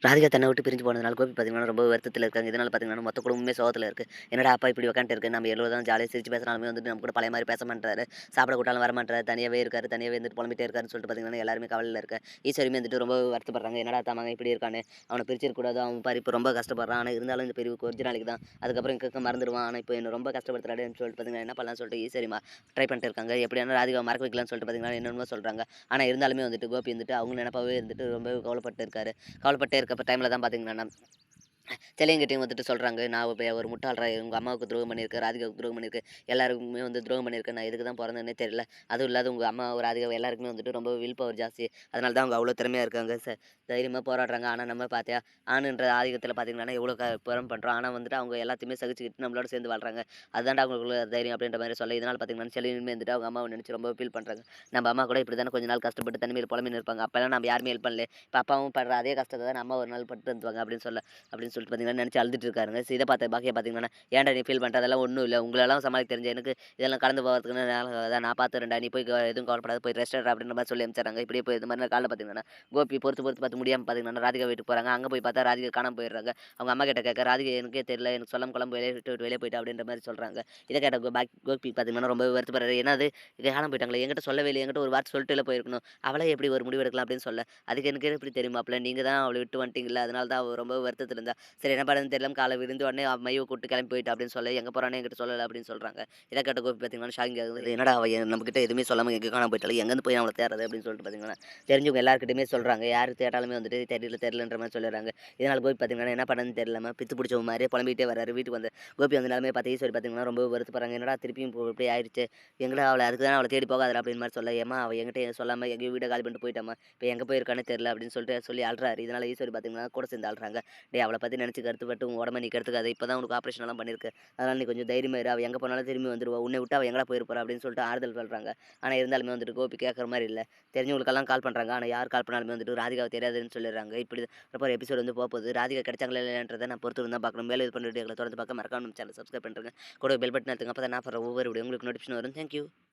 ராதிகா தன்னை விட்டு பிரிஞ்சு போனதுனால கோபி பார்த்தீங்கன்னா ரொம்ப வருத்தத்தில இருக்காங்க. இதனால பார்த்தீங்கன்னா மொத்த குடும்பமே சோகத்தில இருக்கு. என்னடா அப்பா இப்படி உட்காந்துட்டு இருக்கு. நம்ம எவ்வளோ தான் ஜாலியா சிரிச்சு பேசினாலுமே வந்துட்டு நம்ம கூட பழைய மாரி பேச மாட்றாரு. சாப்பிட கூட்டாலும் வரமாட்றாரு. தனியாவே இருக்காரு. தனியாவே இருந்துட்டு புலம்பிட்டே இருக்காருன்னு சொல்லிட்டு பார்த்தீங்கன்னா எல்லாருமே கவலையில இருக்க. ஈஸ்வரியுமே வந்துட்டு ரொம்ப வருத்தப்படுறாங்க. என்னடா தமங்க இப்படி இருக்கான்னு. அவன பிரிச்சிருக்க கூடாது. அவன் பாரு இப்ப ரொம்ப கஷ்டப்படுறான். ஆனா இருந்தாலும் இந்த பிரிவு கொஞ்ச நாளைக்கு தான். அதுக்கப்புறம் இங்க மறந்துடுவான். ஆனா இப்போ என்ன ரொம்ப கஷ்டப்படுத்துறாடேன்னு சொல்லிட்டு பார்த்தீங்கன்னா என்ன பண்ணலாம்னு சொல்லிட்டு ஈஸ்வரிமா ட்ரை பண்ணிட்டு இருக்காங்க. எப்படியாவது ராதிகாவ மறக்க வைக்கலாம்னு சொல்லிட்டு பார்த்தீங்கன்னா என்னென்னமோ சொல்றாங்க. ஆனா இருந்தாலுமே வந்துட்டு கோபி வந்துட்டு அவங்க நினைப்பாவே இருந்துட்டு ரொம்பவே கவலைப்பட்டு இருக்காரு. கவலைப்பட்டே இருக்க டைம்ல தான் பார்த்தீங்கன்னா செல்லியன்கிட்டயும் வந்துட்டு சொல்றாங்க. நான் இப்ப ஒரு முட்டாள்றா உங்க அம்மாவுக்கு துரோகம் பண்ணியிருக்கேன், ராதிகாவுக்கு துரோகம் பண்ணியிருக்கேன். எல்லாருக்குமே வந்து துரோகம் பண்ணியிருக்கேன். நான் எதுக்கு தான் பொறந்தேன்னே தெரியல. அதுவும் இல்லாத உங்க அம்மா ராதிகா எல்லாருக்குமே வந்துட்டு ரொம்ப வில் பவர் ஜாஸ்தி. அதனால தான் அவங்க அவ்வளோ திறமையா இருக்காங்க. தைரியமா போராடுறாங்க. ஆனா நம்ம பார்த்தியா, ஆணுன்ற ஆதிக்கத்தில பார்த்தீங்கன்னா, எவ்வளோ புறம் பண்றோம். ஆனா வந்துட்டு அவங்க எல்லாத்தையுமே சகிச்சுக்கிட்டு நம்மளோட சேர்ந்து வாழ்றாங்க. அதான்டா அவங்களுக்குள்ள தைரியம் அப்படின்ற மாரி சொல்ல, இதனால பார்த்தீங்கன்னா, செல்லியுமே வந்துட்டு அவங்க அம்மாவ நினைச்சு ரொம்ப ஃபீல் பண்றாங்க. நம்ம அம்மா கூட இப்படி தானே கொஞ்ச நாள் கஷ்டப்பட்டு தனிமையில புலம்பின்னு இருப்பாங்க. அப்பலாம் நம்ம யாருமே ஹெல்ப் பண்ணல. இப்ப அப்பாவும் படுற அதே கஷ்டத்த தான் அம்மா ஒரு நாள் பட்டு வந்துருவாங்க அப்படின்னு சொல்ல அப்படின்னு சொல்லிட்டு பார்த்தீங்கன்னா, நெனச்சு அழுதுட்டு இருக்காருங்க. இத பார்த்த பாக்கியா பார்த்தீங்கன்னா, "ஏன்டா நீ ஃபீல் பண்ற? அதெல்லாம் ஒண்ணும் இல்ல. உங்களலாம் சமாளிக்க தெரிஞ்ச எனக்கு இதெல்லாம் கடந்து போறதுக்குன்னு நான் பார்த்துக்கிறேன்டா. நீ போய் எதுவும் கவலைப்படாத. போய் ரெஸ்ட் எடுடா" அப்படின்ற மாரி சொல்லி அனுப்பிச்சுடுறாங்க. இப்படியே போய் இது மாரி காலைல பார்த்தீங்கன்னா, கோபி பொறுத்து பொறுத்து பார்த்து முடியாம பார்த்தீங்கன்னா, ராதிகா வீட்டுக்கு போறாங்க. அங்க போய் பார்த்தா ராதிகா காணாம போயிடுறாங்க. அவங்க அம்மா கிட்ட கேட்க, "ராதிகா எனக்கே தெரியல. எனக்கு சொல்லாம கொள்ளாம விட்டு வெளிய போயிட்டா" அப்படின்ற மாரி சொல்றாங்க. இத கேட்ட கோபி பார்த்தீங்கன்னா, ரொம்பவே வருத்தப்படுறாரு. "என்னது இது காணாம போயிட்டாங்களே! என்கிட்ட சொல்லவே இல்லையே! என்கிட்ட ஒரு வார்த்தை சொல்லிட்டுல போயிருக்கணும். அவளே எப்படி ஒரு முடிவு எடுக்கலாம்?" அப்படின்னு சொல்ல, "அதுக்கு எனக்கு எப்படி தெரியும் மாப்ள? நீங்க தான் அவள விட்டு வந்துட்டீங்கல்ல. அதனால தான் அவ ரொம்ப வருத்தத்தில இருந்தா." சரி என்ன பண்ணுறதுன்னு தெரியாம காலைல விடிஞ்ச உடனே மையவ கூட்டு கிளம்பி போயிட்டா அப்படின்னு சொல்ல, எங்க போறான்னு என்கிட்ட சொல்லல அப்படின்னு சொல்றாங்க. இத கேட்ட கோபி பார்த்தீங்கன்னா ஷாக்கிங் ஆகுது. என்னடா அவ நம்மகிட்ட எதுவுமே சொல்லாம எங்க காணாம போயிட்டாளே, எங்கேருந்து போய் அவள தேடுறது அப்படின்னு சொல்லிட்டு பார்த்தீங்கன்னா, தெரிஞ்சவங்க எல்லார்கிட்டயுமே சொல்றாங்க. யாரு கேட்டாலுமே வந்துட்டு தெரியல தெரியலன்ற மாரி சொல்லிடுறாங்க. இதனால கோபி பார்த்தீங்கன்னா என்ன பண்ணணும்னு தெரியாம பித்து பிடிச்சவன் மாரியே புலம்பிட்டே வராரு. வீட்டுக்கு வந்து கோபி வந்து நிலைமைய பார்த்து ஈஸ்வரி பார்த்தீங்கன்னா ரொம்ப வருத்தப்படுறாங்க. என்னடா திருப்பியும் இப்படி ஆயிடுச்சு. எங்கடா அவள அதுக்கு தானே அவள தேடி போகாதடா அப்படின்னு மாரி சொல்ல, ஏம்மா அவ என்கிட்ட சொல்லாம எங்கேயோ வீட காலி பண்ணிட்டு போயிட்டாம்மா. இப்ப எங்க போயிருக்கான்னு தெரியல அப்படின்னு சொல்லிட்டு சொல்லி அழுறாரு. இதனால ஈஸ்வரி பார்த்தீங்கன்னா கூட சேர்ந்து அழுறாங்க. டேய் அவள பத்தி நினைச்சு கருத்துப்பட்டு உன் உடம்ப நீ கெடுத்துக்காத. இப்பதான் உனக்கு ஆப்ரேஷன் எல்லாம் பண்ணிருக்கு. அதனால நீ கொஞ்சம் தைரியமா இரு. அவ எங்க போனாலும் திரும்பி வந்துருவா. உன்னை விட்டு அவ எங்கடா போயிருப்பா அப்படின்னு சொல்லிட்டு ஆறுதல் சொல்றாங்க. ஆனா இருந்தாலுமே வந்துட்டு கோபி கேட்கற மாரி இல்ல. தெரிஞ்சவங்களுக்கெல்லாம் கால் பண்றாங்க. ஆனா யார் கால் பண்ணாலுமே வந்துட்டு ராதிகாவ தெரியாதுன்னு சொல்லிடுறாங்க. இப்படி ஒரு எபிசோட் வந்து போப்போது. ராதிகா கிடைச்சாங்களா இல்லையான்றத நான் பொறுத்து இருந்தா பார்க்கணும். மேலும் இது பண்ணிட்டு எங்களை தொடர்ந்து பார்க்க மறக்காம நம்ம சேனல் சப்ஸ்கிரைப் பண்றேங்க. கூட பெல் பட்டன் அழுத்துங்க. அப்பதான் நான் போடுற ஒவ்வொரு வீடியோ உங்களுக்கு நோட்டிஃபிகேஷன் வரும். Thank you.